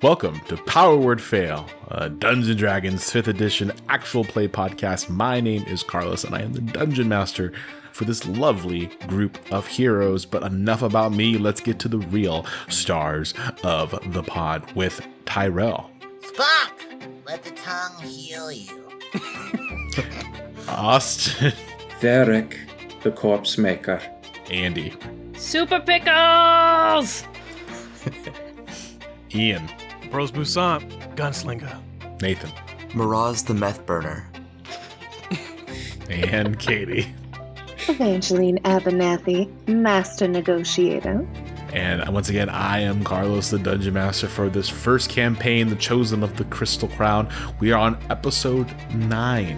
Welcome to Power Word Fail, a Dungeons & Dragons 5th edition actual play podcast. My name is Carlos, and I am the Dungeon Master for this lovely group of heroes. But enough about me, let's get to the real stars of the pod with Tyrell. Spock, let the tongue heal you. Austin. Derek, the corpse maker. Andy. Super Pickles! Ian. Bros Bussant, Gunslinger. Nathan. Miraz the meth burner. And Katie. Evangeline Abernathy, Master Negotiator. And once again, I am Carlos, the Dungeon Master for this first campaign, The Chosen of the Crystal Crown. We are on episode 9.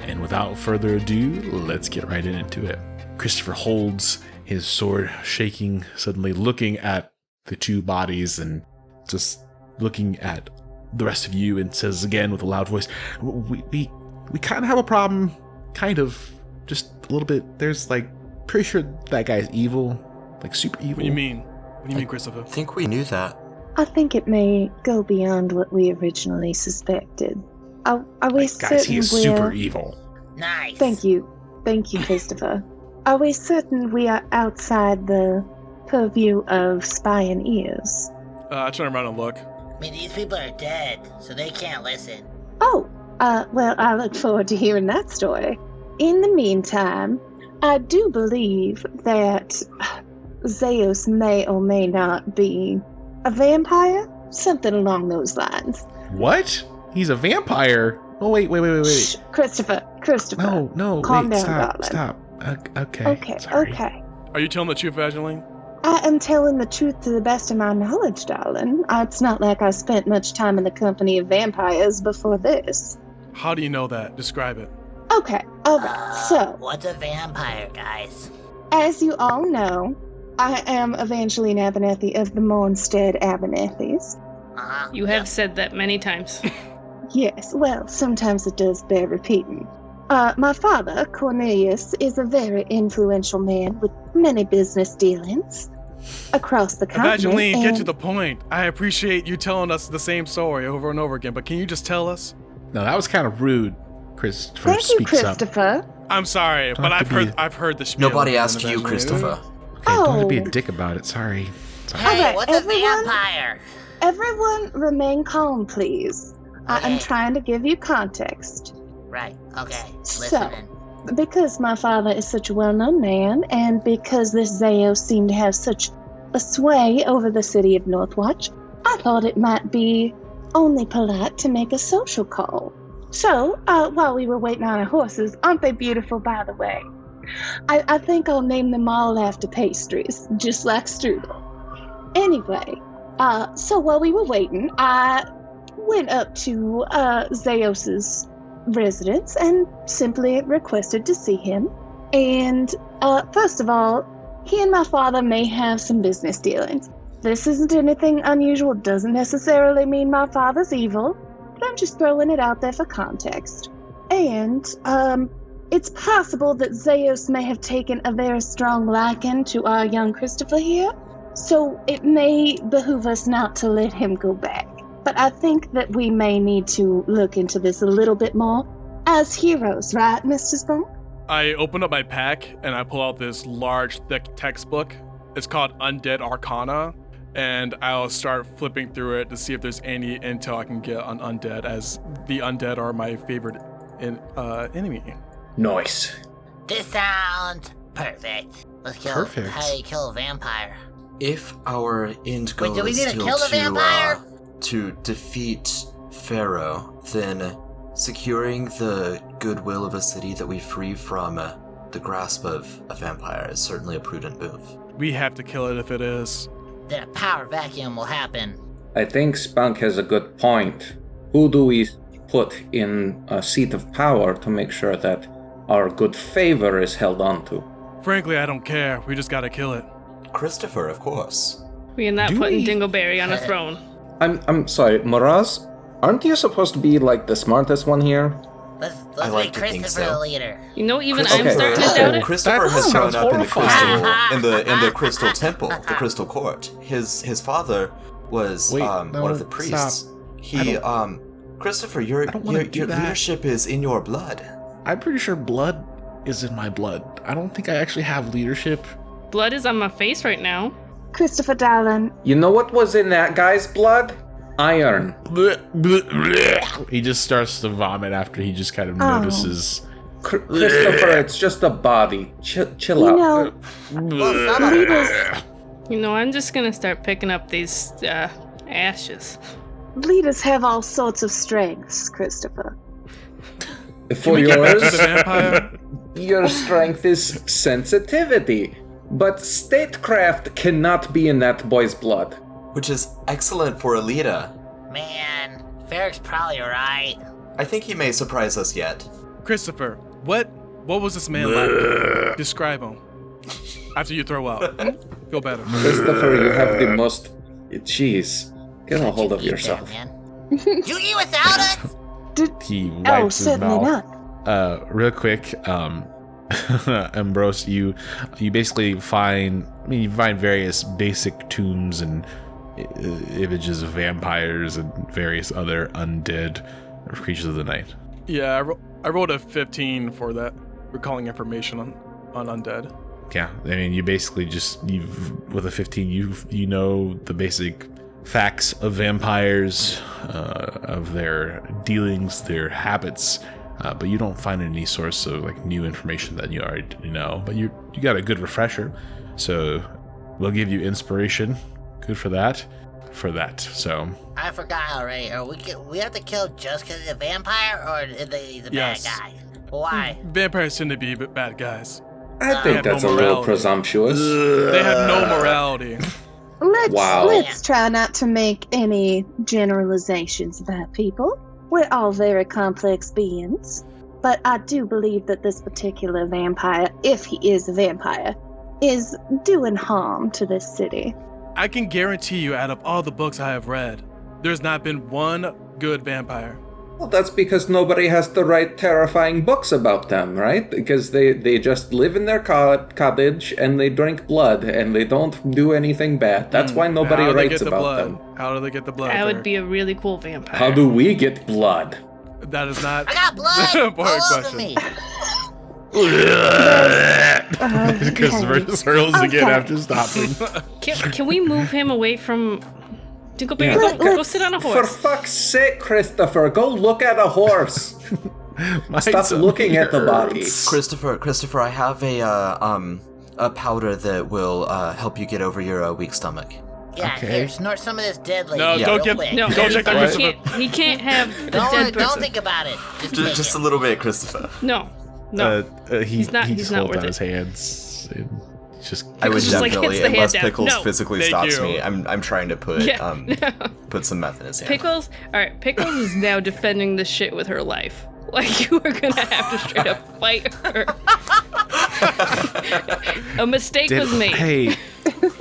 And without further ado, let's get right into it. Christopher holds his sword, shaking, suddenly looking at the two bodies and just looking at the rest of you, and says again with a loud voice, we kind of have a problem. Kind of. Just a little bit. There's pretty sure that guy's evil. Super evil. What do you mean? What do you mean, Christopher? I think we knew that. I think it may go beyond what we originally suspected. Are we certain guys, he is super evil. Nice. Thank you, Christopher. Are we certain we are outside the purview of spying ears? I turn around and look. I mean, these people are dead, so they can't listen. Oh, well, I look forward to hearing that story. In the meantime, I do believe that Zeus may or may not be a vampire, something along those lines. What? He's a vampire? Oh, wait. Shh, Christopher. No, Calm wait, down, stop. Okay. Sorry. Okay. Are you telling the truth, Evangeline? I am telling the truth to the best of my knowledge, darling. It's not like I spent much time in the company of vampires before this. How do you know that? Describe it. Okay, alright, so, What's a vampire, guys? as you all know, I am Evangeline Abernathy of the Mornstead Abernathys. Uh-huh. You have said that many times. Yes, well, sometimes it does bear repeating. My father, Cornelius, is a very influential man with many business dealings across the continent. Evangeline, get to the point. I appreciate you telling us the same story over and over again, but can you just tell us? No, that was kind of rude, Christopher. Thank you, Speaks up. Christopher. I'm sorry, Don't but have to I've heard the spiel. Nobody from asked you, Evangeline. Christopher. Okay, don't have to be a Oh. dick about it. Sorry. Hey, Alright, what's everyone? a vampire? Everyone remain calm, please. I am Okay. trying to give you context. Right, okay, So, listening. because my father is such a well-known man, and because this Zeus seemed to have such a sway over the city of Northwatch, I thought it might be only polite to make a social call. So, while we were waiting on our horses, aren't they beautiful, by the way? I think I'll name them all after pastries, just like strudel. Anyway, so while we were waiting, I went up to Zeus's residence and simply requested to see him. And first of all, he and my father may have some business dealings. This isn't anything unusual, doesn't necessarily mean my father's evil, but I'm just throwing it out there for context. And it's possible that Zeus may have taken a very strong liking to our young Christopher here, so it may behoove us not to let him go back. But I think that we may need to look into this a little bit more as heroes, right, Mr. Spunk? I open up my pack and I pull out this large, thick textbook. It's called Undead Arcana, and I'll start flipping through it to see if there's any intel I can get on undead, as the undead are my favorite enemy. Nice. This sounds perfect. Let's kill. Perfect. How do you kill a vampire? If our end goal Wait, do we is need to still kill the vampire? to defeat Pharaoh, then securing the goodwill of a city that we free from the grasp of a vampire is certainly a prudent move. We have to kill it if it is. Then a power vacuum will happen. I think Spunk has a good point. Who do we put in a seat of power to make sure that our good favor is held onto? Frankly, I don't care. We just gotta kill it. Christopher, of course. We are not Do putting we- Dingleberry on a throne. I'm sorry, Miraz, aren't you supposed to be the smartest one here? Let's I like make to think Christopher so. the leader. You know, even Christopher- I'm starting to Okay. doubt it. Christopher That has sounds grown up in the horrifying. crystal in the crystal temple, the crystal court. His father was Wait, one of the priests. stop. He, Christopher, your don't wanna do that. leadership is in your blood. I'm pretty sure blood is in my blood. I don't think I actually have leadership. Blood is on my face right now. Christopher darling, You know what was in that guy's blood? Iron. He just starts to vomit after he just kind of Oh. notices. Christopher, it's just a body. Chill you out. know, leaders, You know, I'm just gonna start picking up these ashes. leaders have all sorts of strengths, Christopher. For Get back to the yours, vampire. your strength is sensitivity. But statecraft cannot be in that boy's blood. Which is excellent for a leader. Man, Ferrick's probably right. I think he may surprise us yet. Christopher, what was this man like? Describe him. After you throw out. Feel better. Christopher, you have the most... Jeez. Get a hold of You eat yourself. that, man. You eat without us? He Oh, wipes his certainly mouth. not. Real quick, Ambrose, you basically find various basic tombs and images of vampires and various other undead creatures of the night. Yeah, I rolled a 15 for that. Recalling information on undead. Yeah, I mean, you basically with a 15, you know the basic facts of vampires, of their dealings, their habits, but you don't find any source of like new information that you already know. But you got a good refresher, so we'll give you inspiration. Good for that. So I forgot already. We have to kill just because he's a vampire, or is he a Yes. bad guy? Why? Vampires tend to be bad guys. I think have that's no a little morality. presumptuous. They have no morality. Wow. Let's try not to make any generalizations about people. We're all very complex beings. But I do believe that this particular vampire, if he is a vampire, is doing harm to this city. I can guarantee you, out of all the books I have read, there's not been one good vampire. Well, that's because nobody has to write terrifying books about them, right? Because they just live in their cottage and they drink blood and they don't do anything bad. That's why nobody How do they writes get the about blood? them. How do they get the blood? That would Eric? be a really cool vampire. How do we get blood? That is not. I got blood Important all over question. me. Christopher just hurls again Okay. after stopping. Can we move him away from? Go Yeah. go sit on a For horse. fuck's sake, Christopher, go look at a horse. Stop looking at the body. Christopher, I have a powder that will help you get over your weak stomach. Yeah, Okay. here, snort some of this dead lady. No, Yeah. don't real get. quick. No, Don't check that, What? Christopher. he can't have a Don't worry, dead don't person. think about it. Just take Just it. a little bit, Christopher. No. He's not- he he's just not holds worth out it. his hands and just. I would It's just like definitely, hits the hand unless down. Pickles No. physically Thank stops you. me, I'm trying to put Yeah. put some meth in his hand. Pickles. All right, Pickles is now defending this shit with her life. Like, you are gonna have to straight up fight her. A mistake was made. Hey,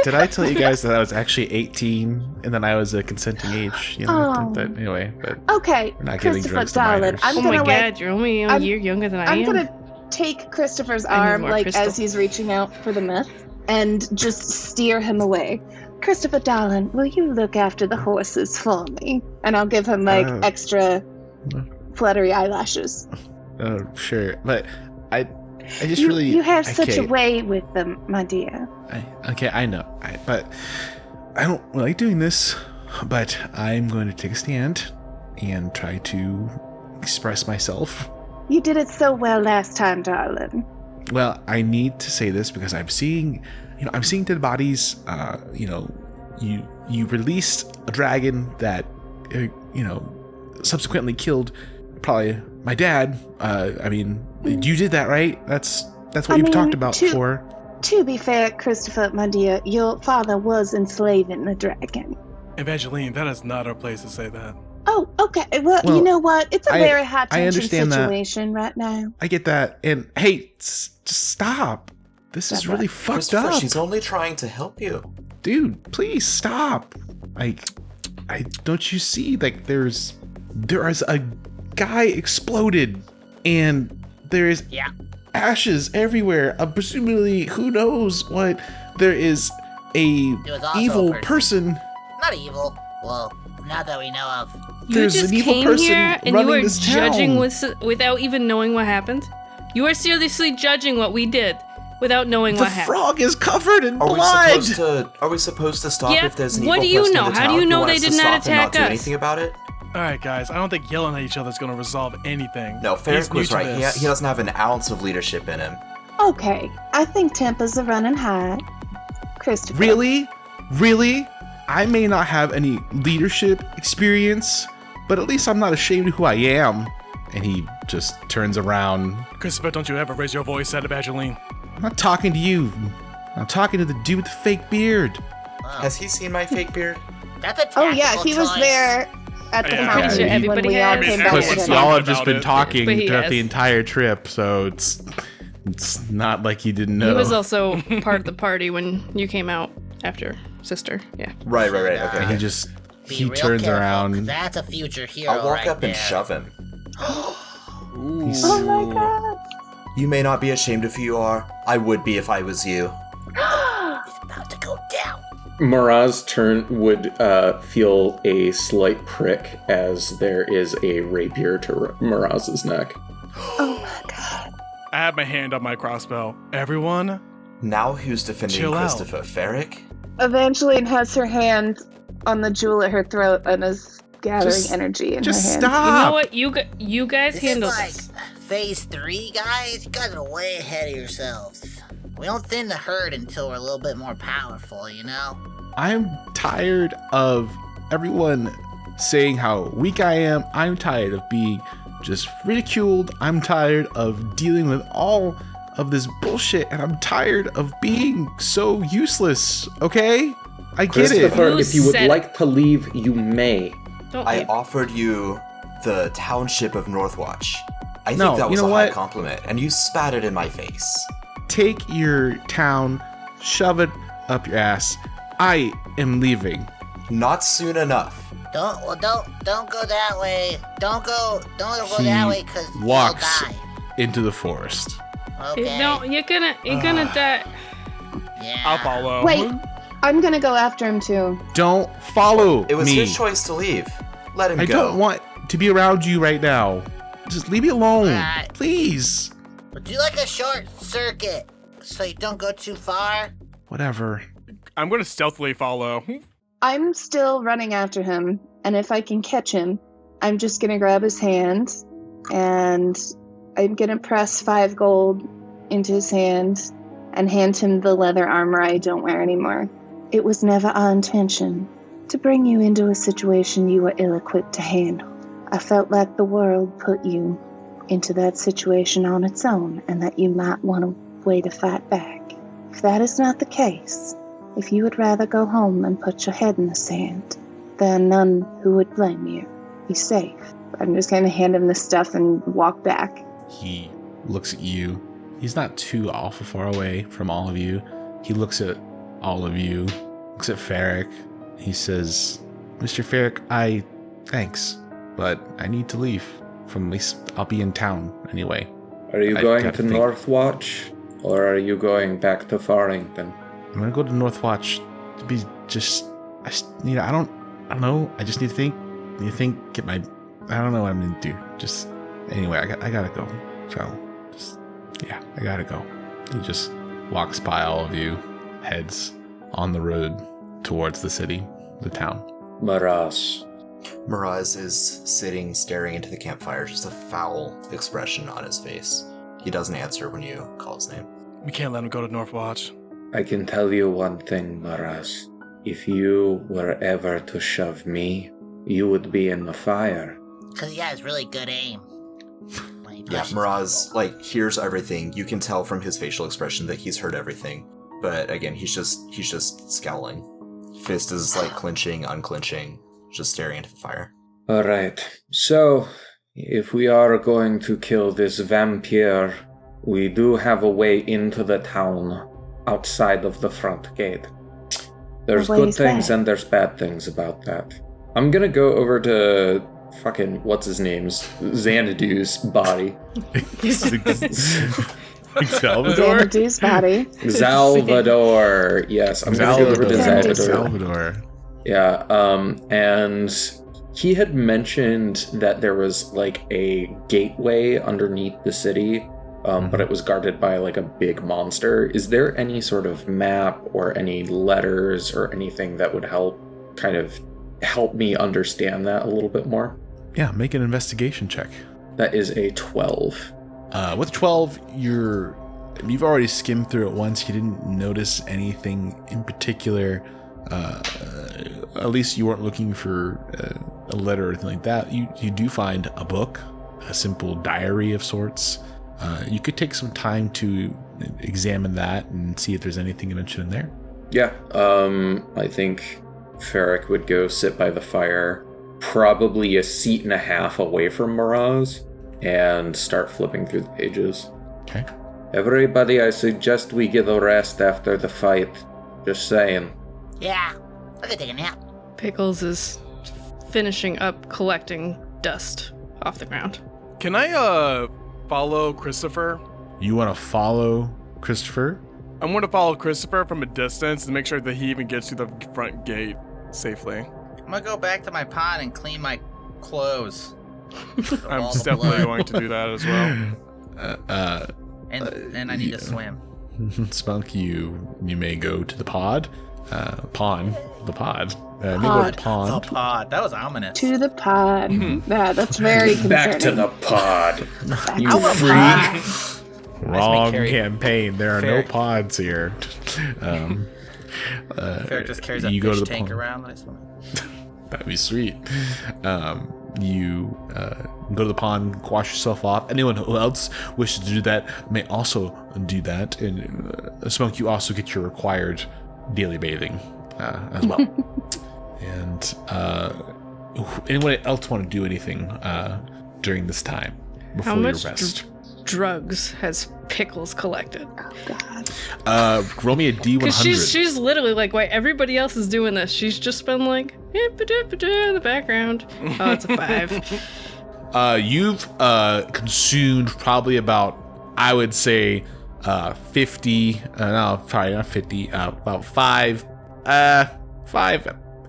did I tell you guys that I was actually 18 and then I was a consenting age? You know, Oh. anyway, but Okay, we're not giving Christopher drugs to darling, minors. I'm Oh my gonna god, you're only a I'm- year younger than I I'm am. gonna take Christopher's I need arm, more like crystal. as he's reaching out for the myth, and just steer him away. Christopher, darling, will you look after the horses for me? And I'll give him like Uh, extra fluttery eyelashes. Sure, but I just really. You have such a okay, way with them, my dear. I know, but I don't like doing this. But I'm going to take a stand and try to express myself. You did it so well last time, darling. Well, I need to say this because I'm seeing dead bodies. You released a dragon that, subsequently killed probably my dad. You did that, right? That's what I you've mean, talked about before. To be fair, Christopher, my dear, your father was enslaving the dragon. Evangeline, that is not our place to say that. Oh, okay. Well, Well, you know what? It's a very high I tension understand that. situation right now. I get that. And hey, just stop. This is Stop really what? fucked Christopher, up. she's only trying to help you. Dude, please stop. I don't you see, like, there is a guy exploded and there is Yeah. ashes everywhere. Presumably, who knows what? There is a was also evil a person. Not evil. Well, not that we know of. You There's just an evil came person here and you running were this judging town. without even knowing what happened? You are seriously judging what we did without knowing The what happened. frog is covered in Are blood. we supposed to stop Yeah, if there's an what evil do you person know? in the How do town you who know wants they to did not stop and not attack do us? anything about it? All right, guys. I don't think yelling at each other is going to resolve anything. No, He's Ferric new was to right. this. He doesn't have an ounce of leadership in him. Okay, I think tempers are running high. Christopher. Really? Really? I may not have any leadership experience, but at least I'm not ashamed of who I am. And he just turns around. Christopher, don't you ever raise your voice at Evangeline. I'm not talking to you. I'm talking to the dude with the fake beard. Has he seen my fake beard? That's a Oh yeah, tactical he was choice. there at the Yeah, I'm fountain pretty sure when everybody we all has. came I mean, back Because everyone's together. y'all talking have just about been it. talking But he throughout has. the entire trip, so it's not like you didn't know. He was also part of the party when you came out after Sister. Yeah. Right. And Okay. Be he real turns careful, 'cause around. That's a future hero I'll walk right up and there. shove him. Oh my god. You may not be ashamed of who you are. I would be if I was you. It's about to go down. Miraz would feel a slight prick as there is a rapier to Miraz's neck. Oh my god. I have my hand on my crossbow. Everyone, Now who's defending Chill out. Christopher? Ferric? Evangeline has her hand on the jewel at her throat and is gathering Just- energy in her Just hand. stop. You know what? You guys This handle is like this. phase 3, guys. You guys are way ahead of yourselves. We don't thin the herd until we're a little bit more powerful, you know? I'm tired of everyone saying how weak I am. I'm tired of being just ridiculed. I'm tired of dealing with all of this bullshit, and I'm tired of being so useless, okay? I get it. Christopher, Who if you would said- like to leave, you may. Don't I leave. offered you the township of Northwatch. I think No, that you was know a high what? compliment, and you spat it in my face. Take your town, shove it up your ass. I am leaving. Not soon enough. Don't go that way. Don't go He that way, cause walks you'll die. into the forest. Okay. No, you're gonna die. Yeah. I'll follow. Wait, I'm gonna go after him too. Don't follow It was me. his choice to leave. Let him I go. don't want to be around you right now. Just leave me alone, Alright. please. Would you like a short circuit so you don't go too far? Whatever. I'm going to stealthily follow. I'm still running after him, and if I can catch him, I'm just gonna grab his hand, and I'm gonna press 5 gold into his hand and hand him the leather armor I don't wear anymore. It was never our intention to bring you into a situation you were ill-equipped to handle. I felt like the world put you into that situation on its own, and that you might want a way to fight back. If that is not the case, if you would rather go home and put your head in the sand, there are none who would blame you. Be safe. I'm just going to hand him the stuff and walk back. He looks at you. He's not too awful far away from all of you. He looks at all of you, looks at Ferric. He says, Mr. Ferric, thanks, but I need to leave. From at least I'll be in town anyway. Are you I going gotta to think. Northwatch, or are you going back to Farrington? I'm gonna go to Northwatch to be just. I don't know. I just need to think. Get my. I don't know what I'm gonna do. Just anyway. I gotta go. So just yeah. I gotta go. He just walks by all of you, heads on the road towards the city, the town. Miraz. Miraz is sitting, staring into the campfire, just a foul expression on his face. He doesn't answer when you call his name. We can't let him go to Northwatch. I can tell you one thing, Miraz. If you were ever to shove me, you would be in the fire. Cause he has really good aim. When he Yeah, pushes Miraz, people. hears everything. You can tell from his facial expression that he's heard everything. But again, he's just scowling. Fist is clenching, unclenching, just staring into the fire. Alright, so if we are going to kill this vampire, we do have a way into the town outside of the front gate. There's The way good is things bad. and there's bad things about that. I'm gonna go over to fucking, what's his name's? Xanadu's body. Salvador? Xanadu's body. Salvador. Yes, I'm gonna go over to Salvador. Salvador. Salvador. Yeah, and he had mentioned that there was like a gateway underneath the city, but it was guarded by like a big monster. Is there any sort of map or any letters or anything that would help me understand that a little bit more? Yeah, make an investigation check. That is a 12. With 12, you've already skimmed through it once. You didn't notice anything in particular. At least you weren't looking for a letter or anything like that. You do find a book, a simple diary of sorts. You could take some time to examine that and see if there's anything mentioned in there. Yeah, I think Ferric would go sit by the fire, probably a seat and a half away from Miraz, and start flipping through the pages. Okay. Everybody, I suggest we get a rest after the fight. Just saying. Yeah, I could take a nap. Pickles is finishing up collecting dust off the ground. Can I follow Christopher? You want to follow Christopher? I'm going to follow Christopher from a distance and make sure that he even gets to the front gate safely. I'm gonna go back to my pond and clean my clothes. I'm All the definitely blood. going to do that as well. And I need to swim. Spunk, you may go to the pod. Pond. The pod. You go to the Oh, pond. pod. That was ominous. To the pod. Yeah, that's very concerning. Back to the pod. Back You to the freak. pod. Wrong carry campaign. There are no Fair. pods here. Fair just carries a you go fish to the tank pond. around when I swim. That'd be sweet. You go to the pond, wash yourself off. Anyone who else wishes to do that may also do that. And Smoke, you also get your required daily bathing as well. And anyone else want to do anything during this time before How much your rest? Drugs has Pickles collected? Roll me a D100. Because she's literally like, wait, everybody else is doing this. She's just been like, in the background. Oh, it's a 5. You've consumed probably about, I would say, 50. No, probably not 50. About 5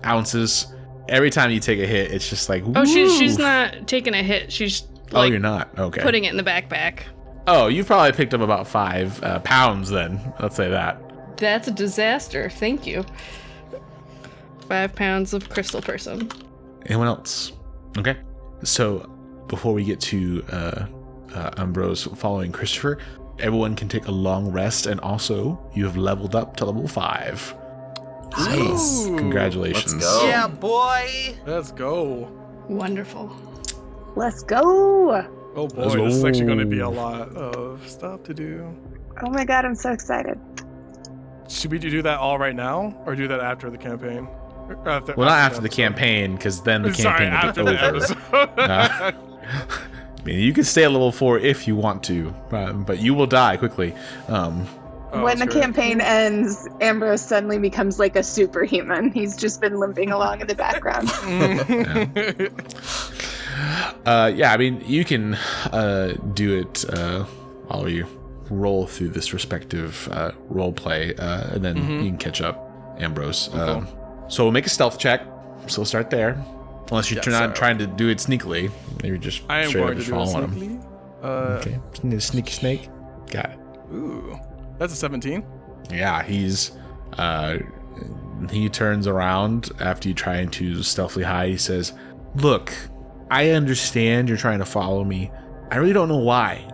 ounces. Every time you take a hit, it's just like, Oh, she's woo. not taking a hit. She's Oh, like you're not. Okay. putting it in the backpack. Oh, you probably picked up about 5 pounds then. Let's say that. That's a disaster. Thank you. 5 pounds of crystal person. Anyone else? Okay. So before we get to Ambrose following Christopher, everyone can take a long rest, and also you have leveled up to level 5. Nice. Ooh, Congratulations. Let's go. Yeah, boy. Let's go. Wonderful. Let's go. Oh boy, Let's this is actually go. going to be a lot of stuff to do. Oh my god, I'm so excited. Should we do that all right now, or do that after the campaign? Or Well, not after the episode? campaign, because then the Sorry, campaign after will the be over. episode. I mean, you can stay at level 4 if you want to, but you will die quickly. Oh, When the that's great. campaign ends, Ambrose suddenly becomes like a superhuman. He's just been limping along in the background. Yeah, I mean, you can do it while you roll through this respective role play, and then you can catch up, Ambrose. So we'll make a stealth check. So we'll start there. Unless you're not trying to do it sneakily. Maybe just I am straight up going to just do it following him. sneakily. Okay. Sneaky snake. Got it. Ooh, that's a 17. Yeah, he turns around after you trying to stealthily hide. He says, "Look, I understand you're trying to follow me. I really don't know why.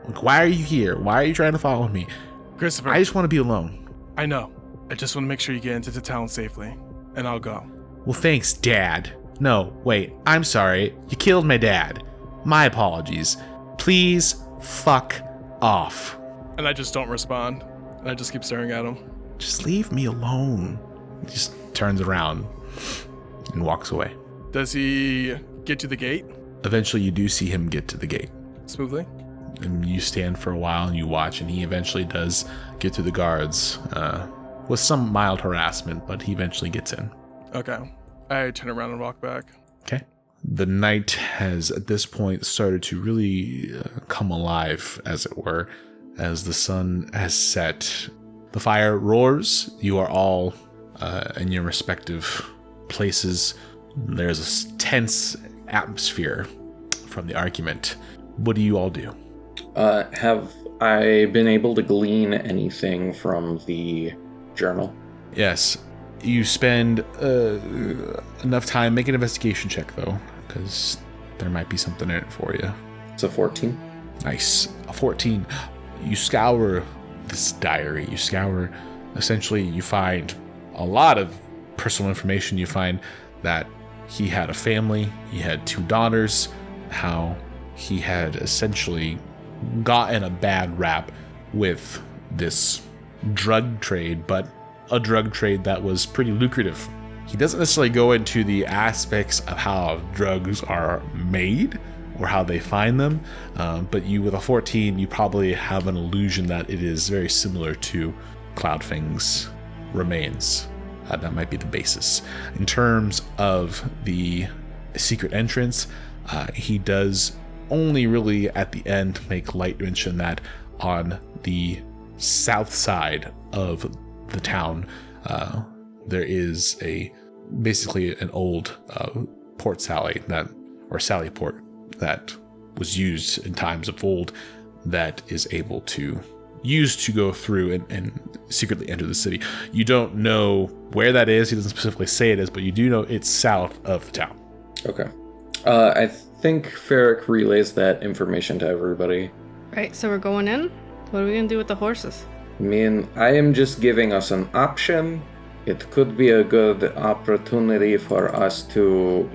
Like, why are you here? Why are you trying to follow me? Christopher, I just want to be alone." I know. I just want to make sure you get into the town safely, and I'll go. "Well, thanks, Dad." "No, wait, I'm sorry. You killed my dad. My apologies. Please fuck off. And I just don't respond. And I just keep staring at him. Just leave me alone." He just turns around and walks away. Does he get to the gate Eventually, you do see him get to the gate. smoothly? And you stand for a while and you watch, and he eventually does get through the guards with some mild harassment, but he eventually gets in. Okay. I turn around and walk back. Okay. The night has, at this point, started to really come alive, as it were, as the sun has set. The fire roars. You are all in your respective places there's a tense atmosphere from the argument. What do you all do? Have I been able to glean anything from the journal? Yes. You spend enough time. Make an investigation check, though, because there might be something in it for you. It's a 14. Nice. A 14. You scour this diary. Essentially, you find a lot of personal information. You find that he had a family. He had 2 daughters. How he had essentially gotten a bad rap with this drug trade, but a drug trade that was pretty lucrative. He doesn't necessarily go into the aspects of how drugs are made or how they find them, but you, with a 14, you probably have an illusion that it is very similar to Cloudfang's remains. That might be the basis. In terms of the secret entrance, he does only really at the end make light mention that on the south side of the town, there is basically an old port sally sally port that was used in times of old that is able to go through and secretly enter the city. You don't know where that is. He doesn't specifically say it is, but you do know it's south of the town. Okay. I think Ferric relays that information to everybody. Right, so we're going in? What are we going to do with the horses? I mean, I am just giving us an option. It could be a good opportunity for us to,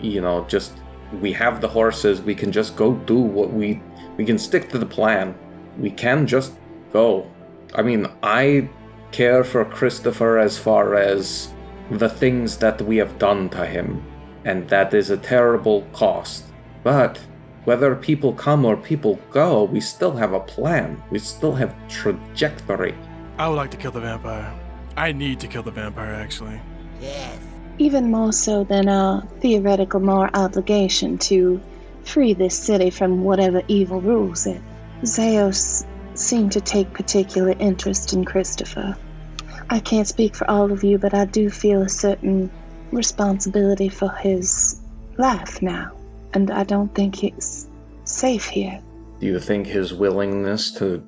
we have the horses, we can just go do what we can stick to the plan. We can just go. I mean, I care for Christopher as far as the things that we have done to him, and that is a terrible cost. But whether people come or people go, we still have a plan. We still have trajectory. I would like to kill the vampire. I need to kill the vampire, actually. Yes. Even more so than our theoretical moral obligation to free this city from whatever evil rules it. Zeus seemed to take particular interest in Christopher. I can't speak for all of you, but I do feel a certain responsibility for his life now, and I don't think he's safe here. Do you think his willingness to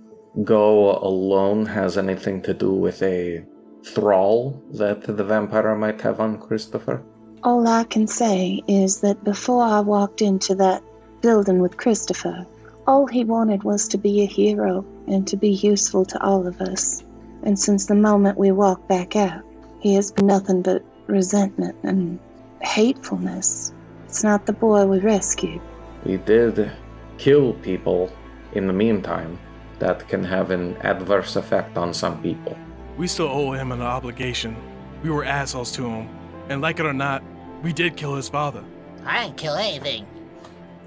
go alone has anything to do with a thrall that the vampire might have on Christopher? All I can say is that before I walked into that building with Christopher, all he wanted was to be a hero and to be useful to all of us. And since the moment we walked back out, he has been nothing but resentment and hatefulness. It's not the boy we rescued. We did kill people in the meantime. That can have an adverse effect on some people. We still owe him an obligation. We were assholes to him. And like it or not, we did kill his father. I didn't kill anything.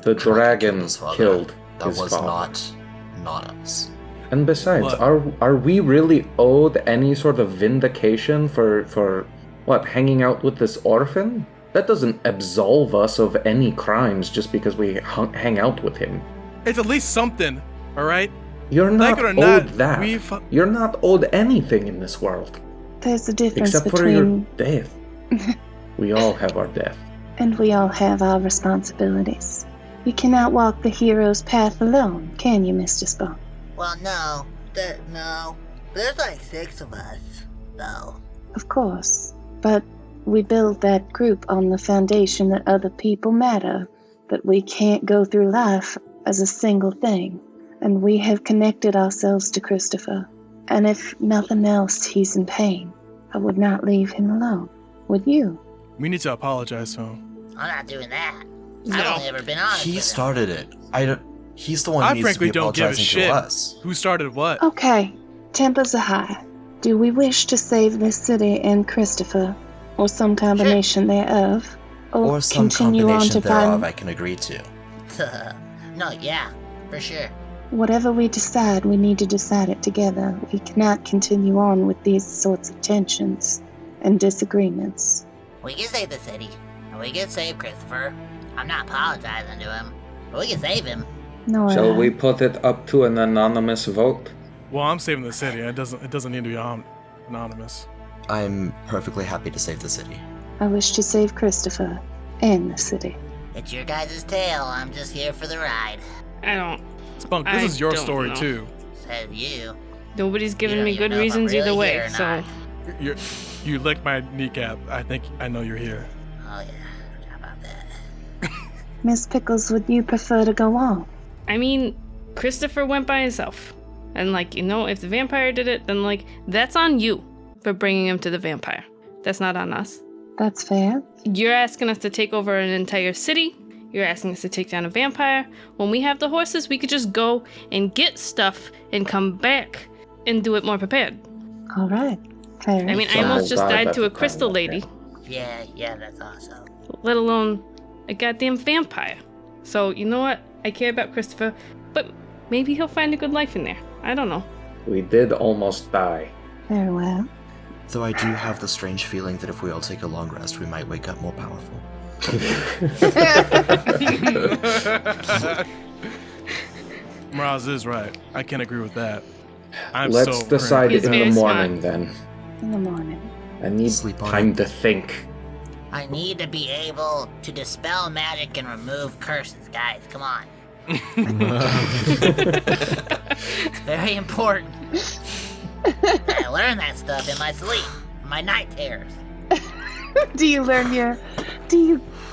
The dragon killed That his was father. not us. And besides, What? are we really owed any sort of vindication for hanging out with this orphan? That doesn't absolve us of any crimes just because we hang out with him. It's at least something, alright? You're not Like it or owed not, that. You're not owed anything in this world. There's a difference Except for your between... death. We all have our death. And we all have our responsibilities. You cannot walk the hero's path alone, can you, Mr. Spock? Well, no. There's like 6 of us, though. Of course. But we build that group on the foundation that other people matter, that we can't go through life as a single thing. And we have connected ourselves to Christopher. And if nothing else, he's in pain. I would not leave him alone. Would you? We need to apologize to him. I'm not doing that. No. I've only ever been honest He with him. started it. He's the one I who needs to frankly be don't give a apologizing shit to us. who started what. Okay, tempers are high. Do we wish to save this city and Christopher, or some combination thereof, Or some continue on combination to thereof find I can agree to. No, yeah, for sure. whatever we decide? We need to decide it together. We cannot continue on with these sorts of tensions and disagreements. We can save the city, and we can save Christopher. I'm not apologizing to him, but we can save him. Nora, Shall we put it up to an anonymous vote? Well, I'm saving the city. It doesn't need to be anonymous. I'm perfectly happy to save the city. I wish to save Christopher and the city. It's your guys' tale. I'm just here for the ride. I don't. Spunk, this is your don't story know. too. Said you. Nobody's giving You me don't good even know if I'm reasons either really way, here or so. not. You licked my kneecap. I think I know you're here. Oh yeah, forgot about that. Miss Pickles, would you prefer to go on? I mean, Christopher went by himself. And, like, you know, if the vampire did it, then, like, that's on you for bringing him to the vampire. That's not on us. That's fair. You're asking us to take over an entire city. You're asking us to take down a vampire. When we have the horses, we could just go and get stuff and come back and do it more prepared. All right. Fair. I mean, I Some almost will just die died by to the a crystal time, lady, Yeah, that's awesome. let alone a goddamn vampire. So, you know what? I care about Christopher, but maybe he'll find a good life in there. I don't know. We did almost die. Very well. Though I do have the strange feeling that if we all take a long rest, we might wake up more powerful. Mraz is right. I can't agree with that. I'm Let's so decide He's in the very morning then. In the morning. I need Sleep on time it. to think. I need to be able to dispel magic and remove curses, guys. Come on. It's very important. I learned that stuff in my sleep, my night terrors. Do you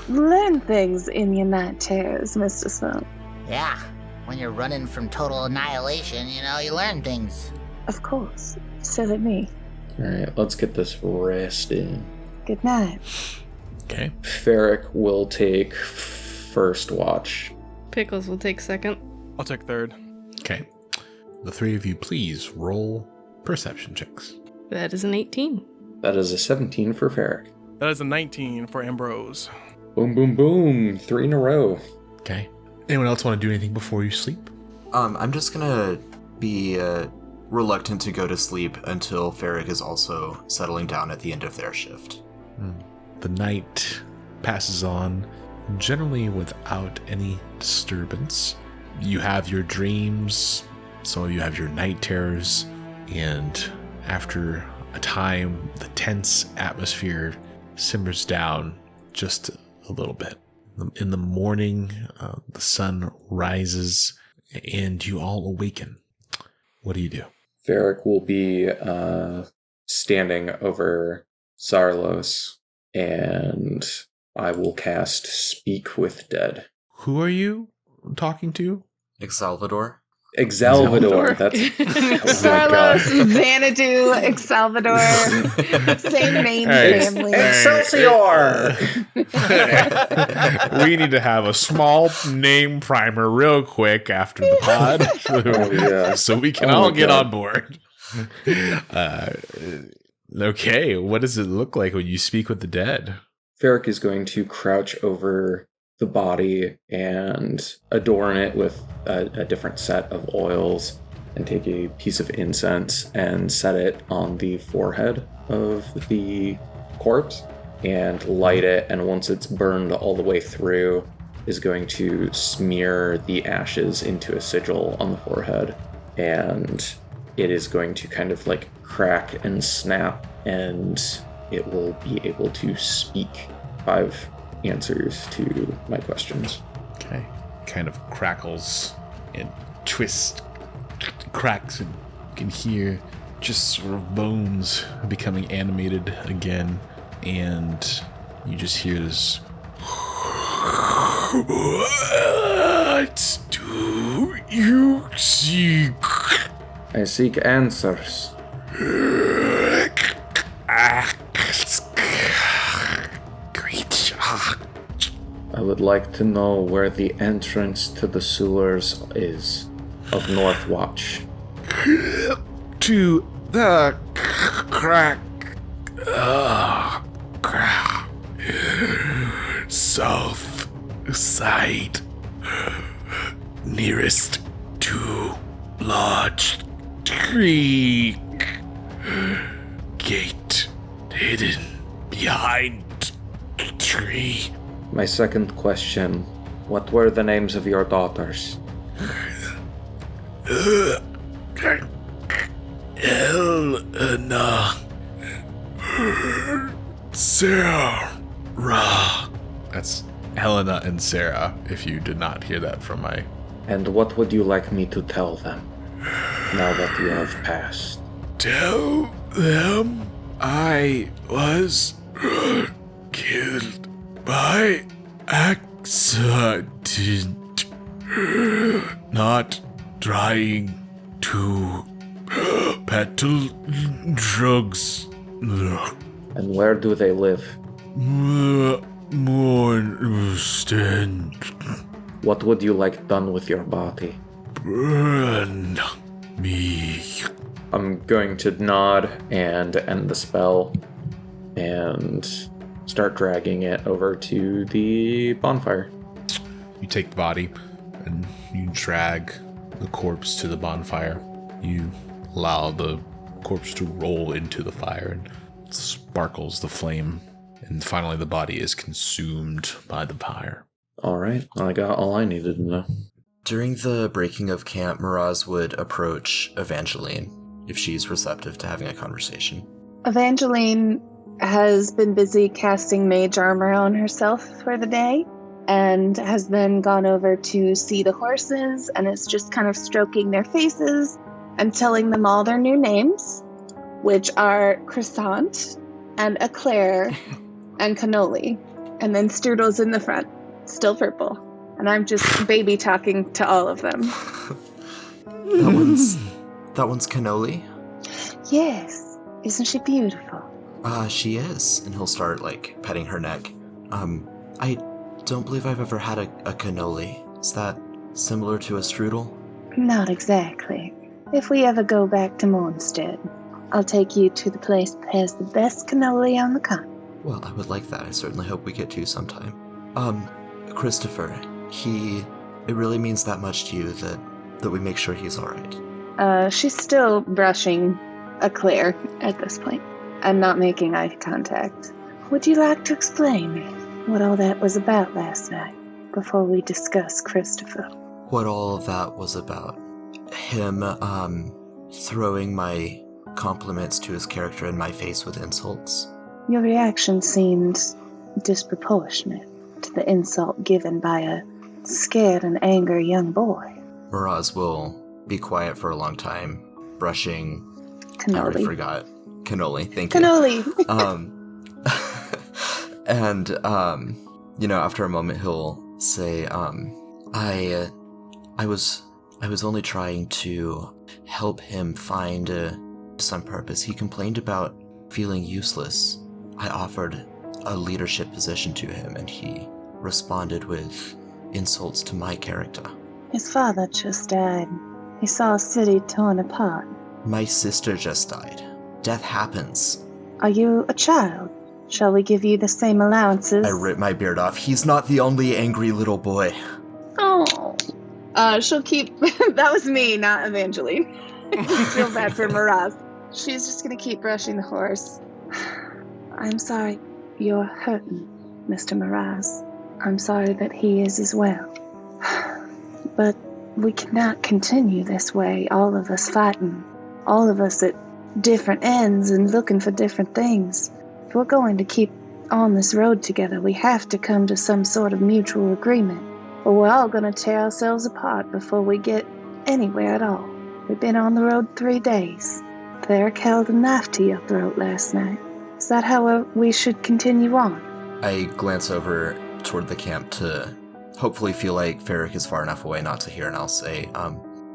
learn things in your night terrors, Mr. Sloan? Yeah, when you're running from total annihilation, you know, you learn things. Of course. So did me. Alright, let's get this rest in. Good night. Okay. Ferric will take first watch. Pickles will take second. I'll take third. Okay. The three of you, please roll perception checks. That is an 18. That is a 17 for Ferric. That is a 19 for Ambrose. Boom, boom, boom. 3 in a row. Okay. Anyone else want to do anything before you sleep? I'm just gonna be reluctant to go to sleep until Ferric is also settling down at the end of their shift. The night passes on, generally without any disturbance. You have your dreams, some of you have your night terrors, and after a time, the tense atmosphere simmers down just a little bit. In the morning, the sun rises, and you all awaken. What do you do? Ferric will be standing over Zarlos, and I will cast Speak with Dead. Who are you talking to? Exalvador? Exalvador. That's oh my god. Carlos, Xanadu, Exalvador, same main family. Excelsior! We need to have a small name primer real quick after the pod yeah. so we can Oh all my get God. on board. Okay, what does it look like when you speak with the dead? Ferric is going to crouch over the body and adorn it with a different set of oils and take a piece of incense and set it on the forehead of the corpse and light it, and once it's burned all the way through, is going to smear the ashes into a sigil on the forehead, and it is going to kind of like crack and snap, and it will be able to speak 5 answers to my questions. Okay. Kind of crackles and twists, cracks, and you can hear just sort of bones becoming animated again, and you just hear this. What do you seek? I seek answers. I would like to know where the entrance to the sewers is of Northwatch. To the crack. South side. Nearest to Lodge Creek. Gate hidden behind the tree. My second question, what were the names of your daughters? Elena. Sarah. Rah. That's Helena and Sarah, if you did not hear that from my... And what would you like me to tell them, now that you have passed? Tell them I was killed by accident. Not trying to peddle drugs. And where do they live? Mornston. What would you like done with your body? Burn me. I'm going to nod and end the spell and start dragging it over to the bonfire. You take the body and you drag the corpse to the bonfire. You allow the corpse to roll into the fire and sparkles the flame. And finally the body is consumed by the fire. All right, I got all I needed to know. During the breaking of camp, Miraz would approach Evangeline if she's receptive to having a conversation. Evangeline has been busy casting mage armor on herself for the day and has then gone over to see the horses and is just kind of stroking their faces and telling them all their new names, which are Croissant and Eclair and Cannoli. And then Strudel's in the front, still purple. And I'm just baby talking to all of them. That one's Cannoli? Yes. Isn't she beautiful? She is. And he'll start, petting her neck. I don't believe I've ever had a cannoli. Is that similar to a strudel? Not exactly. If we ever go back to Mornstead, I'll take you to the place that has the best cannoli on the continent. Well, I would like that. I certainly hope we get to sometime. Christopher, it really means that much to you that we make sure he's alright. She's still brushing Eclair at this point and not making eye contact. Would you like to explain what all that was about last night before we discuss Christopher? What all of that was about? Him, throwing my compliments to his character in my face with insults? Your reaction seemed disproportionate to the insult given by a scared and angry young boy. Miraz will be quiet for a long time, brushing... Cannoli. I already forgot. Cannoli, thank you. Cannoli! And, after a moment he'll say, I was only trying to help him find some purpose. He complained about feeling useless. I offered a leadership position to him, and he responded with insults to my character. His father just died. He saw a city torn apart. My sister just died. Death happens. Are you a child? Shall we give you the same allowances? I rip my beard off. He's not the only angry little boy. Oh. She'll keep... That was me, not Evangeline. I feel bad for Miraz. She's just gonna keep brushing the horse. I'm sorry you're hurting, Mr. Miraz. I'm sorry that he is as well. But we cannot continue this way, all of us fighting. All of us at different ends and looking for different things. If we're going to keep on this road together, we have to come to some sort of mutual agreement, or we're all going to tear ourselves apart before we get anywhere at all. We've been on the road 3 days. Theric held a knife to your throat last night. Is that how we should continue on? I glance over toward the camp to hopefully feel like Theric is far enough away not to hear, and I'll say,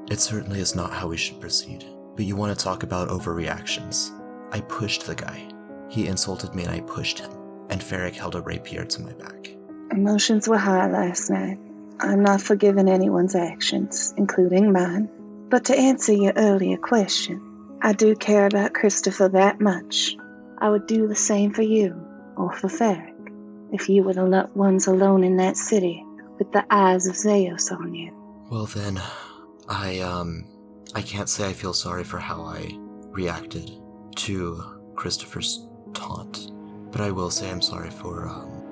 it certainly is not how we should proceed. But you want to talk about overreactions. I pushed the guy. He insulted me and I pushed him. And Theric held a rapier to my back. Emotions were high last night. I'm not forgiving anyone's actions, including mine. But to answer your earlier question, I do care about Christopher that much. I would do the same for you, or for Theric, if you were the ones alone in that city, with the eyes of Zeus on you. Well then, I can't say I feel sorry for how I reacted to Christopher's taunt, but I will say I'm sorry for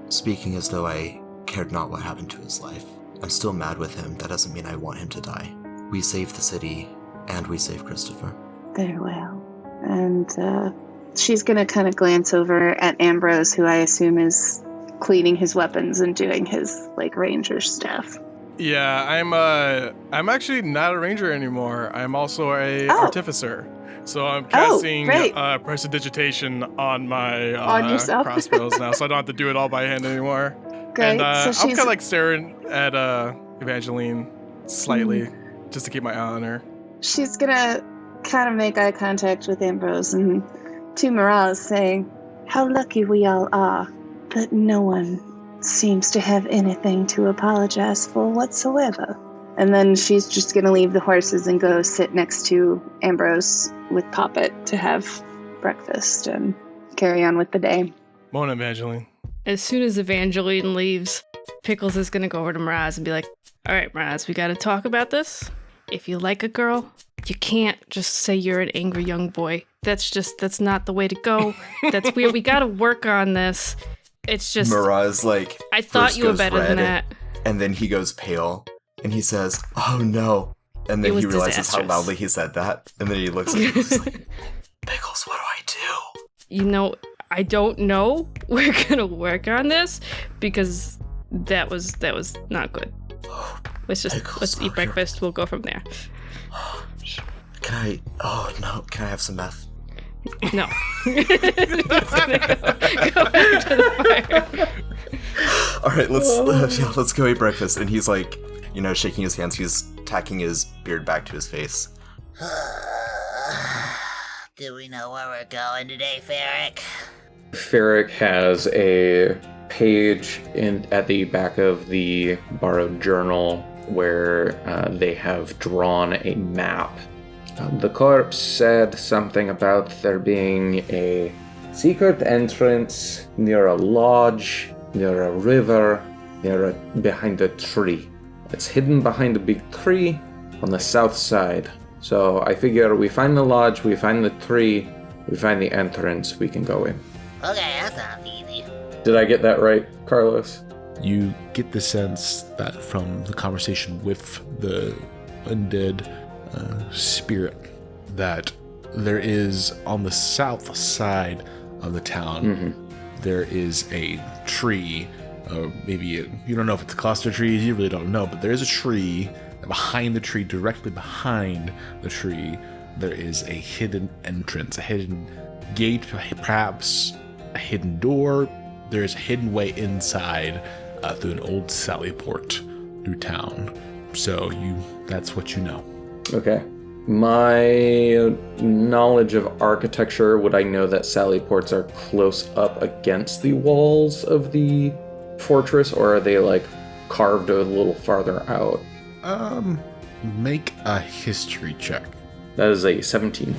speaking as though I cared not what happened to his life. I'm still mad with him. That doesn't mean I want him to die. We saved the city, and we saved Christopher. Very well. And she's going to kind of glance over at Ambrose, who I assume is cleaning his weapons and doing his like ranger stuff. Yeah, I'm actually not a ranger anymore. I'm also a artificer. So I'm casting prestidigitation on my on yourself? crossbows now, so I don't have to do it all by hand anymore. Great. And So I'm kind of like staring at Evangeline slightly, just to keep my eye on her. she's gonna kind of make eye contact with Ambrose and to Morales, saying, "How lucky we all are that no one seems to have anything to apologize for whatsoever." And then she's just gonna leave the horses and go sit next to Ambrose with Poppet to have breakfast and carry on with the day. Morning, Evangeline. As soon as Evangeline leaves, Pickles is gonna go over to Miraz and be like, "All right, Miraz, we gotta talk about this. If you like a girl, you can't just say you're an angry young boy. That's not the way to go. That's weird. We gotta work on this. It's just..." Miraz, like, I thought first you were goes better than red, that. And then he goes pale, and he says, "Oh no." And then It was he realizes disastrous. how loudly he said that. And then he looks at me and he's like, "Pickles, what do I do?" You know, I don't know. We're gonna work on this because that was not good. Let's Pickles, eat breakfast. We'll go from there. Can I have some meth? No. Just gonna go back to the fire. All right, let's go eat breakfast. And he's like, shaking his hands. He's tacking his beard back to his face. Do we know where we're going today, Ferric? Ferric has a page at the back of the borrowed journal where they have drawn a map. The corpse said something about there being a secret entrance near a lodge, near a river, behind a tree. It's hidden behind a big tree on the south side. So I figure we find the lodge, we find the tree, we find the entrance, we can go in. Okay, that sounds easy. Did I get that right, Carlos? You get the sense that from the conversation with the undead spirit that there is on the south side of the town, there is a tree. You don't know if it's a cluster of trees, you really don't know, but there is a tree. Behind the tree, directly behind the tree, there is a hidden entrance, a hidden gate, perhaps a hidden door. There's a hidden way inside through an old sally port through town. So that's what you know. Okay. My knowledge of architecture, would I know that sally ports are close up against the walls of the fortress, or are they like carved a little farther out? Make a history check. That is a 17.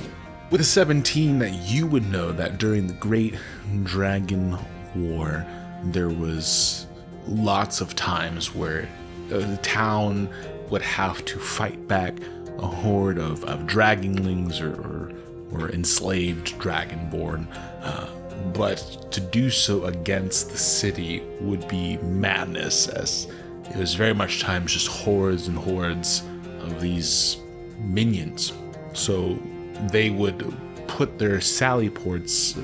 With a 17, that you would know that during the Great Dragon War, there was lots of times where the town would have to fight back a horde of dragonlings or enslaved dragonborn. But to do so against the city would be madness, as it was very much times just hordes and hordes of these minions. So they would put their sally ports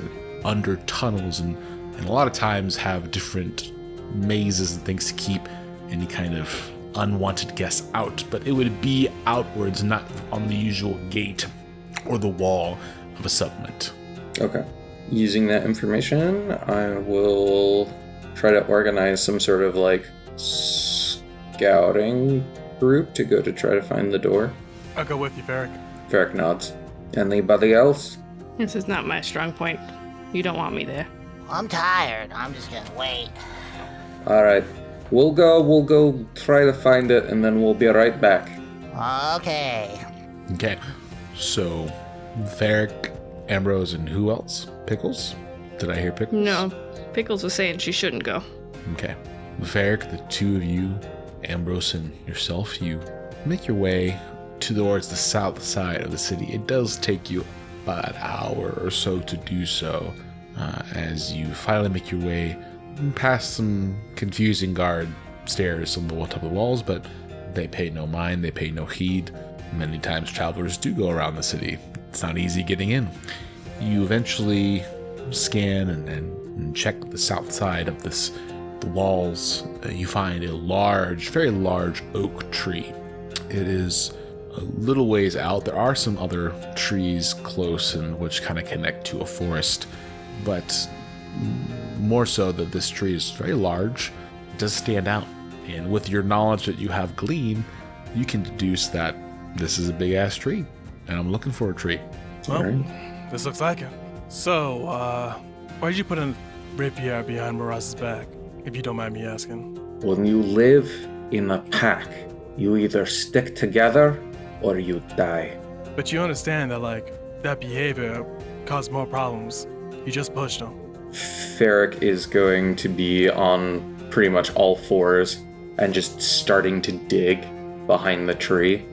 under tunnels and a lot of times have different mazes and things to keep any kind of unwanted guests out. But it would be outwards, not on the usual gate or the wall of a settlement. Okay. Using that information, I will try to organize some sort of like scouting group to go to try to find the door. I'll go with you, Ferric. Ferric nods. Anybody else? This is not my strong point. You don't want me there. I'm tired. I'm just gonna wait. Alright. We'll go try to find it and then we'll be right back. Okay. Okay, so Ferric, Ambrose, and who else? Pickles? Did I hear Pickles? No. Pickles was saying she shouldn't go. Okay. Ferric, the two of you, Ambrose and yourself, you make your way towards the south side of the city. It does take you about an hour or so to do so, as you finally make your way past some confusing guard stairs on the top of the walls, but they pay no mind, they pay no heed. Many times travelers do go around the city. It's not easy getting in. You eventually scan and check the south side of this the walls, you find a large, very large oak tree. It is a little ways out. There are some other trees close and which kind of connect to a forest, but more so that this tree is very large. It does stand out. And with your knowledge that you have gleaned, you can deduce that this is a big ass tree. And I'm looking for a tree. Well, this looks like it. So, why did you put a rapier behind Miraz's back, if you don't mind me asking? When you live in a pack, you either stick together or you die. But you understand that, like, that behavior caused more problems. You just pushed him. Ferric is going to be on pretty much all fours and just starting to dig behind the tree.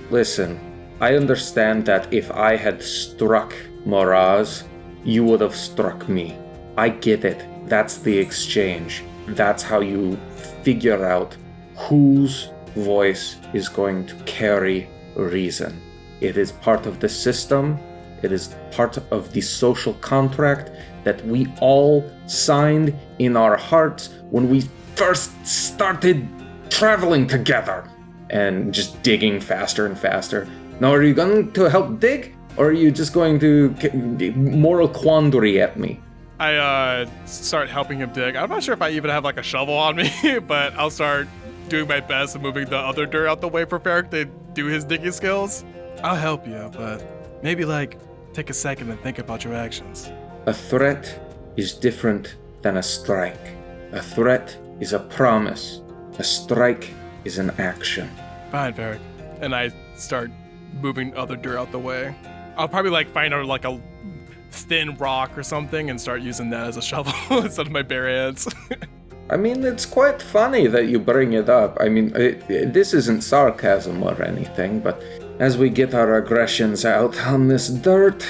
Listen, I understand that if I had struck Miraz, you would have struck me. I get it. That's the exchange. That's how you figure out whose voice is going to carry reason. It is part of the system. It is part of the social contract that we all signed in our hearts when we first started traveling together. And just digging faster and faster. Now, are you going to help dig? Or are you just going to moral quandary at me? I start helping him dig. I'm not sure if I even have like a shovel on me, but I'll start doing my best and moving the other dirt out the way for Ferric to do his digging skills. I'll help you, but maybe like take a second and think about your actions. A threat is different than a strike. A threat is a promise. A strike is an action. Fine, Ferric. And I start moving other dirt out the way. I'll probably like find like a thin rock or something and start using that as a shovel instead of my bare hands. I mean, it's quite funny that you bring it up. I mean, this isn't sarcasm or anything, but as we get our aggressions out on this dirt,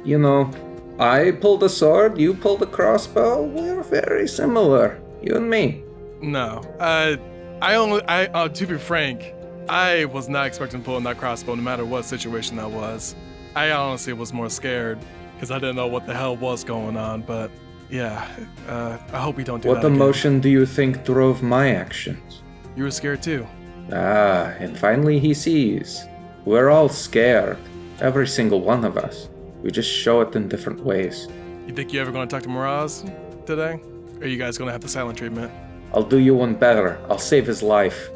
you know, I pulled a sword, you pulled a crossbow. We're very similar, you and me. No, to be frank, I was not expecting pulling that crossbow no matter what situation that was. I honestly was more scared because I didn't know what the hell was going on, but yeah, I hope we don't do that again. What emotion do you think drove my actions? You were scared too. Ah, and finally he sees. We're all scared. Every single one of us. We just show it in different ways. You think you're ever going to talk to Miraz today? Or are you guys going to have the silent treatment? I'll do you one better. I'll save his life.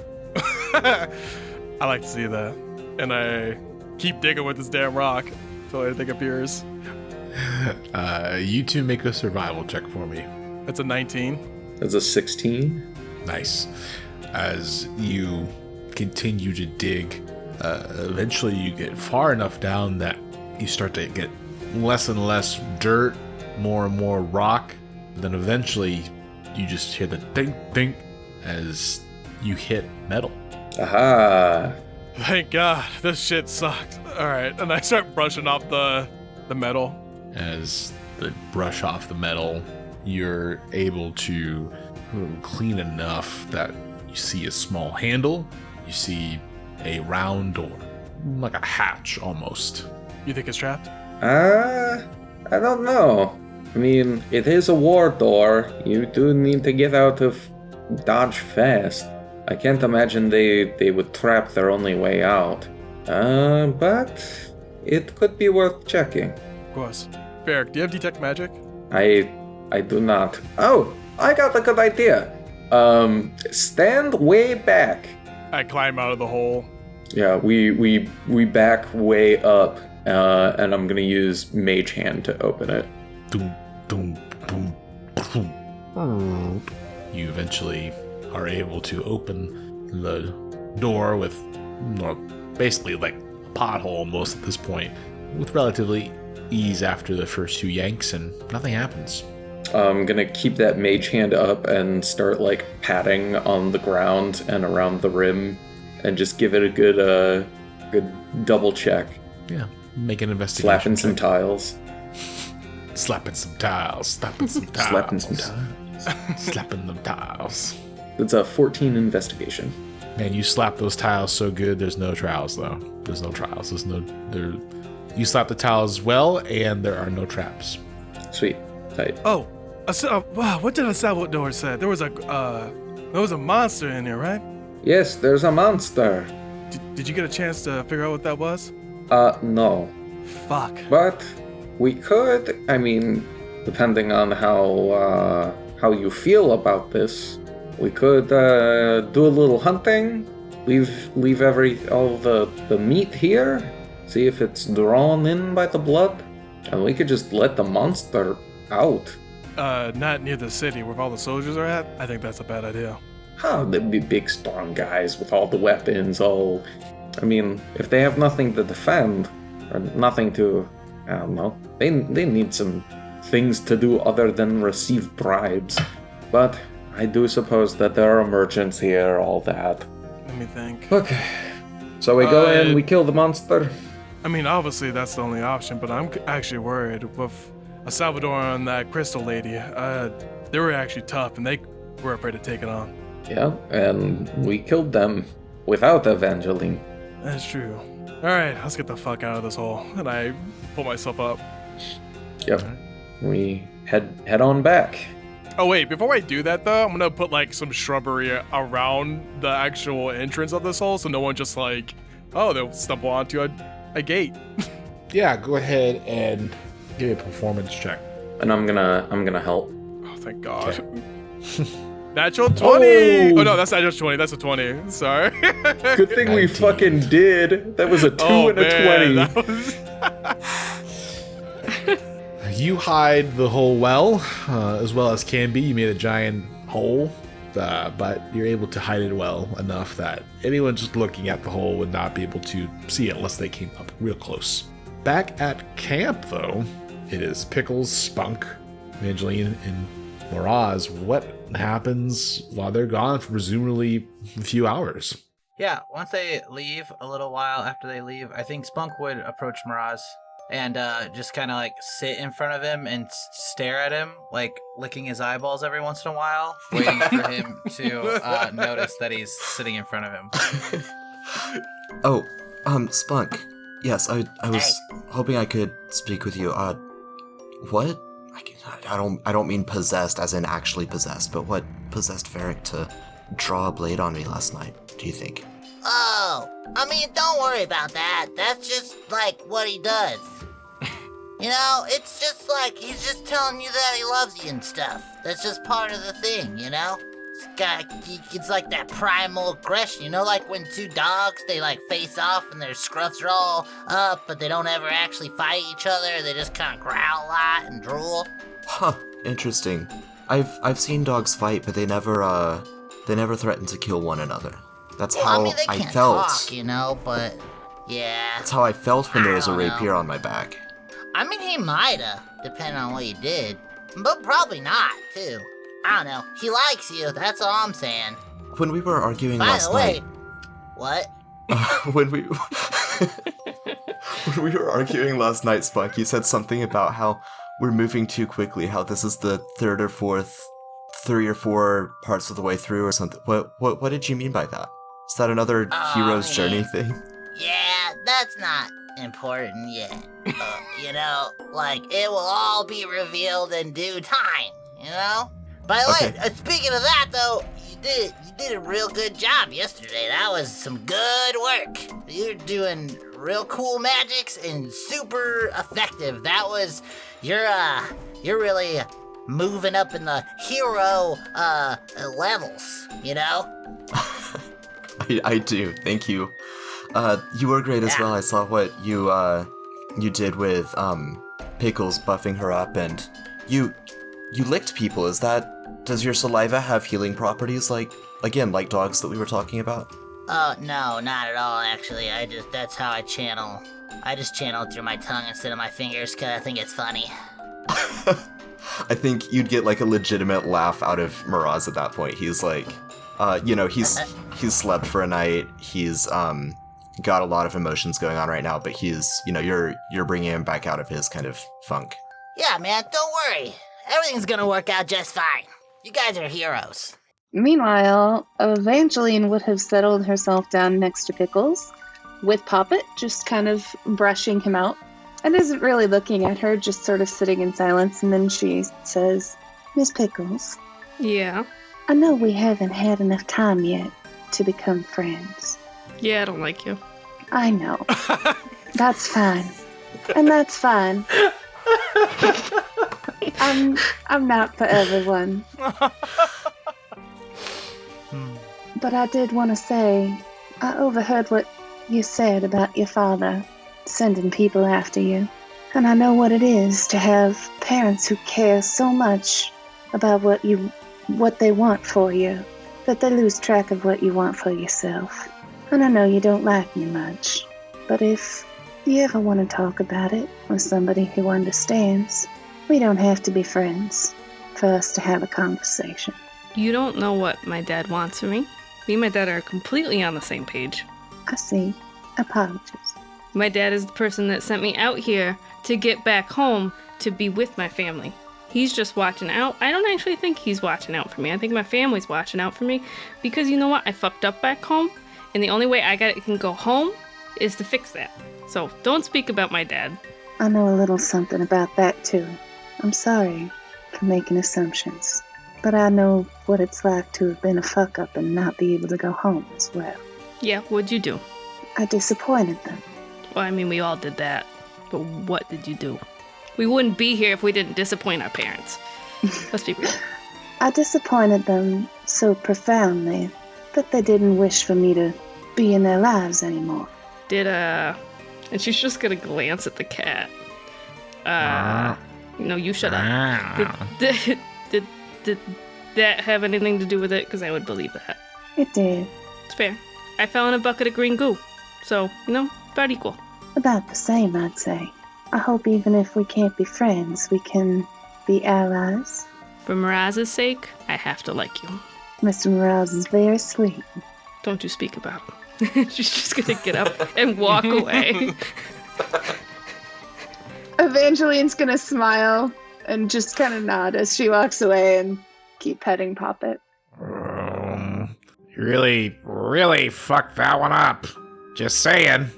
I like to see that. And I keep digging with this damn rock until anything appears. You two make a survival check for me. That's a 19. That's a 16. Nice. As you continue to dig, eventually you get far enough down that you start to get less and less dirt, more and more rock. Then eventually you just hear the ding ding as you hit metal. Aha! Thank God, this shit sucked. Alright, and I start brushing off the metal. As the brush off the metal, you're able to clean enough that you see a small handle, you see a round door, like a hatch almost. You think it's trapped? I don't know. I mean, it is a war door. You do need to get out of Dodge fast. I can't imagine they would trap their only way out. But it could be worth checking. Of course. Ferric, do you have detect magic? I do not. Oh, I got a good idea. Stand way back. I climb out of the hole. Yeah, we back way up, and I'm gonna use Mage Hand to open it. Doom, doom, doom, doom. You eventually are able to open the door with basically like a pothole almost at this point, with relatively ease after the first two yanks, and nothing happens. I'm gonna keep that Mage Hand up and start like patting on the ground and around the rim, and just give it a good double check. Yeah, make an investigation. Slapping some tiles. Slapping some tiles. Slapping some tiles. Slapping some tiles. Slapping them tiles. It's a 14 investigation. Man, you slap those tiles so good. There's no trials though. There's no trials. You slap the tiles well, and there are no traps. Sweet. Tight. Oh, What did Salvador say? There was a monster in here, right? Yes, there's a monster. Did you get a chance to figure out what that was? No. Fuck. But we could, I mean, depending on how you feel about this, we could do a little hunting, leave all the meat here, see if it's drawn in by the blood, and we could just let the monster out. Not near the city where all the soldiers are at. I think that's a bad idea. Oh, they'd be big, strong guys with all the weapons, I mean, if they have nothing to defend, or nothing to, I don't know, they need some things to do other than receive bribes. But I do suppose that there are merchants here, all that. Let me think. Okay. So we go in, we kill the monster. I mean, obviously that's the only option, but I'm actually worried with a Salvador and that crystal lady. They were actually tough, and they were afraid to take it on. Yeah, and we killed them without Evangeline. That's true. All right, let's get the fuck out of this hole. And I pull myself up. Yep. We head on back. Oh wait, before I do that though, I'm gonna put like some shrubbery around the actual entrance of this hole, so no one just like, they'll stumble onto a gate. Yeah, go ahead and give me a performance check. And I'm gonna help. Oh, thank God. Okay. Natural 20! Oh no, that's not just 20, that's a 20. Sorry. Good thing 19. we fucking did. That was a 2 and a 20. That was... You hide the hole well, as well as can be. You made a giant hole, but you're able to hide it well enough that anyone just looking at the hole would not be able to see it unless they came up real close. Back at camp, though, it is Pickles, Spunk, Evangeline, and Miraz. What happens while they're gone for presumably a few hours? Yeah, once they leave, a little while after they leave, I think Spunk would approach Miraz and just kind of like sit in front of him and stare at him, like licking his eyeballs every once in a while, waiting for him to notice that he's sitting in front of him. Spunk. Yes, I was hoping I could speak with you. What? I don't mean possessed as in actually possessed, but what possessed Varric to draw a blade on me last night, do you think? Oh, I mean, don't worry about that. That's just like what he does. You know, it's just like he's just telling you that he loves you and stuff. That's just part of the thing, you know? It's like that primal aggression, you know, like when two dogs, they like face off and their scruffs are all up, but they don't ever actually fight each other. They just kind of growl a lot and drool. Huh, interesting. I've seen dogs fight, but they never threaten to kill one another. That's how I mean, they I can't felt. talk, you know, but yeah. That's how I felt when there was a I don't rapier know. on my back. I mean, he might've, depending on what you did, but probably not, too. I don't know. He likes you, that's all I'm saying. When we were arguing By last the way, night, what? when we were arguing last night, Spunk, you said something about how we're moving too quickly, how this is the 3 or 4 parts of the way through or something. What did you mean by that? Is that another hero's journey thing? Yeah, that's not important yet. You know, like, it will all be revealed in due time, you know? By the way, speaking of that, though, you did a real good job yesterday. That was some good work. You're doing real cool magics and super effective. That was, you're really moving up in the hero levels, you know? I do, thank you. You were great as well. I saw what you did with Pickles buffing her up, and you licked people. Does your saliva have healing properties like dogs that we were talking about? No, not at all, actually. That's how I channel. I just channel through my tongue instead of my fingers because I think it's funny. I think you'd get like a legitimate laugh out of Miraz at that point. He's like, he's slept for a night. He's got a lot of emotions going on right now, but you're bringing him back out of his kind of funk. Yeah, man, don't worry. Everything's gonna work out just fine. You guys are heroes. Meanwhile, Evangeline would have settled herself down next to Pickles, with Poppet just kind of brushing him out, and isn't really looking at her, just sort of sitting in silence, and then she says, Miss Pickles, Yeah. I know we haven't had enough time yet to become friends. Yeah, I don't like you. I know. That's fine. And that's fine. I'm not for everyone. But I did want to say, I overheard what you said about your father sending people after you. And I know what it is to have parents who care so much about what they want for you, that they lose track of what you want for yourself. And I know you don't like me much, but if you ever want to talk about it with somebody who understands, we don't have to be friends for us to have a conversation. You don't know what my dad wants from me. Me and my dad are completely on the same page. I see. Apologies. My dad is the person that sent me out here to get back home to be with my family. He's just watching out. I don't actually think he's watching out for me. I think my family's watching out for me because you know what? I fucked up back home, and the only way can go home is to fix that. So don't speak about my dad. I know a little something about that too. I'm sorry for making assumptions, but I know what it's like to have been a fuck up and not be able to go home as well. Yeah, what'd you do? I disappointed them. Well, I mean, we all did that. But what did you do? We wouldn't be here if we didn't disappoint our parents. Let's be real. I disappointed them so profoundly that they didn't wish for me to be in their lives anymore. And she's just gonna glance at the cat. No, you shut up. Did that have anything to do with it? Because I would believe that. It did. It's fair. I fell in a bucket of green goo. So, about equal. About the same, I'd say. I hope even if we can't be friends, we can be allies. For Miraz's sake, I have to like you. Mr. Morales is very sweet. Don't you speak about him. She's just gonna get up and walk away. Evangeline's gonna smile and just kind of nod as she walks away and keep petting Poppet. You really fucked that one up. Just saying.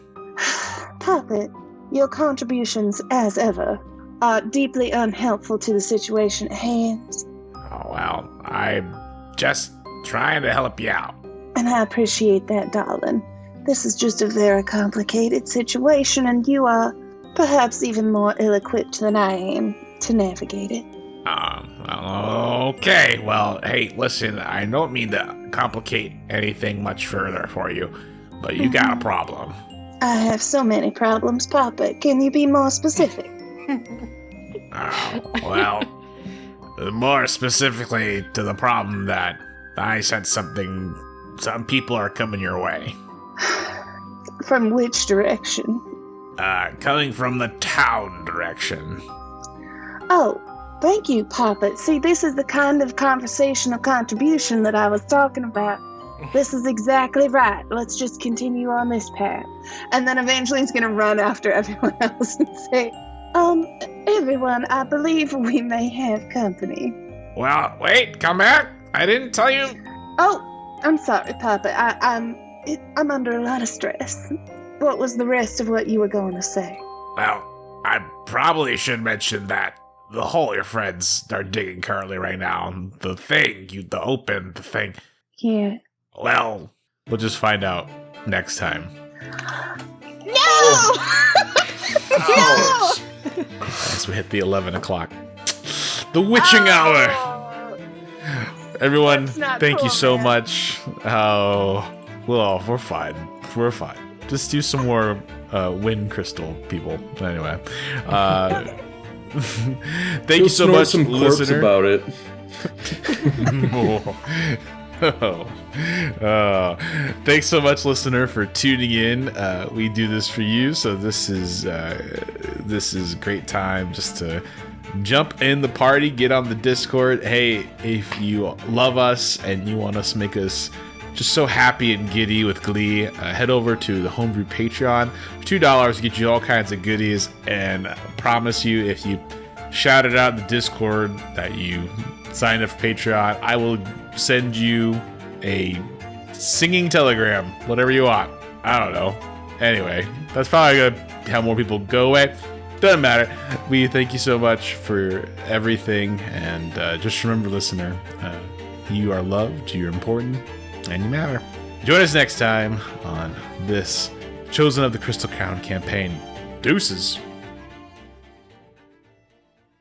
Poppet, your contributions, as ever, are deeply unhelpful to the situation at hand. Oh, well, I'm just trying to help you out. And I appreciate that, darling. This is just a very complicated situation, and you are perhaps even more ill-equipped than I am to navigate it. Okay. Well, hey, listen, I don't mean to complicate anything much further for you, but you got a problem. I have so many problems, Papa. Can you be more specific? Well, more specifically to the problem that I said some people are coming your way. From which direction? Coming from the town direction. Oh, thank you, Papa. See, this is the kind of conversational contribution that I was talking about. This is exactly right. Let's just continue on this path. And then Evangeline's gonna run after everyone else and say, everyone, I believe we may have company. Well, wait, come back. I didn't tell you. Oh, I'm sorry, Papa. I'm under a lot of stress. What was the rest of what you were going to say? Well, I probably should mention that the hole your friends are digging currently right now, the thing. Yeah. Well, we'll just find out next time. No! No! As we hit the 11 o'clock. The witching hour! Everyone, thank you so much. Well, we're fine. We're fine. Just do some more wind crystal, people. Anyway. Thank you so much, some corpse listener. about it. Thanks so much, listener, for tuning in. We do this for you, so this is a great time just to jump in the party, get on the Discord. Hey, if you love us and you want us to make us just so happy and giddy with glee, head over to the Homebrew Patreon. $2 get you all kinds of goodies, and I promise you, if you shout it out in the Discord that you signed up for Patreon, I will send you a singing telegram, whatever you want. I don't know. Anyway, that's probably gonna have more people go away. Doesn't matter. We thank you so much for everything. And just remember, listener, you are loved, you're important, and you matter. Join us next time on this Chosen of the Crystal Crown campaign. Deuces.